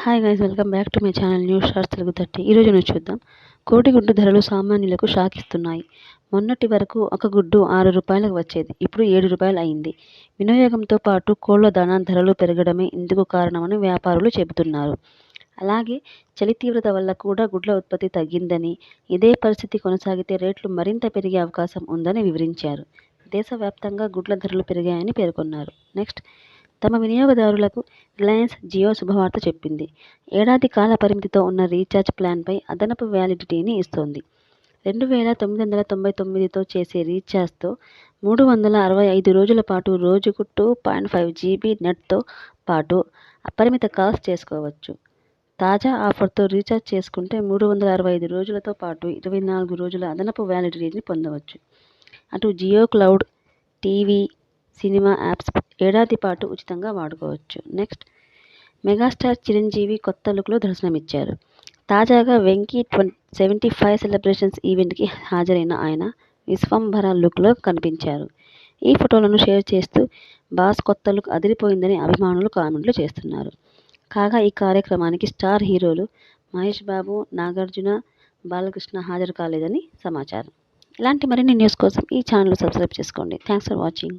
Hi guys, welcome back to my channel news shorts Telugu 30. ఈరోజు నుంచి చూద్దాం. కోడిగుడ్డు ధరలు సామాన్యులకు షాక్ ఇస్తున్నాయి. మొన్నటి వరకు ఒక గుడ్డు ₹6 వచ్చేది. ఇప్పుడు ₹7 అయింది. వినియోగంతో పాటు కోళ్ల దాణా ధరలు పెరగడమే ఇందుకు కారణమని వ్యాపారులు చెబుతున్నారు. అలాగే చలి తీవ్రత వల్ల కూడా గుడ్ల ఉత్పత్తి తగ్గిందని, ఇదే పరిస్థితి కొనసాగితే రేట్లు మరింత పెరిగే అవకాశం ఉందని వివరించారు. దేశవ్యాప్తంగా గుడ్ల ధరలు పెరిగాయని పేర్కొన్నారు. నెక్స్ట్, తమ వినియోగదారులకు రిలయన్స్ జియో శుభవార్త చెప్పింది. ఏడాది కాల పరిమితితో ఉన్న రీఛార్జ్ ప్లాన్పై అదనపు వ్యాలిడిటీని ఇస్తోంది. 2999తో చేసే రీఛార్జ్తో 365 రోజుల పాటు రోజుకు 2.5 GB నెట్తో పాటు అపరిమిత కాల్స్ చేసుకోవచ్చు. తాజా ఆఫర్తో రీఛార్జ్ చేసుకుంటే 365 రోజులతో పాటు 24 రోజుల అదనపు వ్యాలిడిటీని పొందవచ్చు. అటు Jio cloud, TV, cinema apps ఏడాది పాటు ఉచితంగా వాడుకోవచ్చు. నెక్స్ట్, మెగాస్టార్ చిరంజీవి కొత్త లుక్లో దర్శనమిచ్చారు. తాజాగా వెంకీ 75 సెలబ్రేషన్స్ ఈవెంట్కి హాజరైన ఆయన విశ్వంభర లుక్లో కనిపించారు. ఈ ఫోటోలను షేర్ చేస్తూ బాస్ కొత్త లుక్ అదిరిపోయిందని అభిమానులు కామెంట్లు చేస్తున్నారు. కాగా ఈ కార్యక్రమానికి స్టార్ హీరోలు మహేష్ బాబు, నాగార్జున, బాలకృష్ణ హాజరు కాలేదని సమాచారం. ఇలాంటి మరిన్ని న్యూస్ కోసం ఈ ఛానల్ సబ్స్క్రైబ్ చేసుకోండి. Thanks for watching.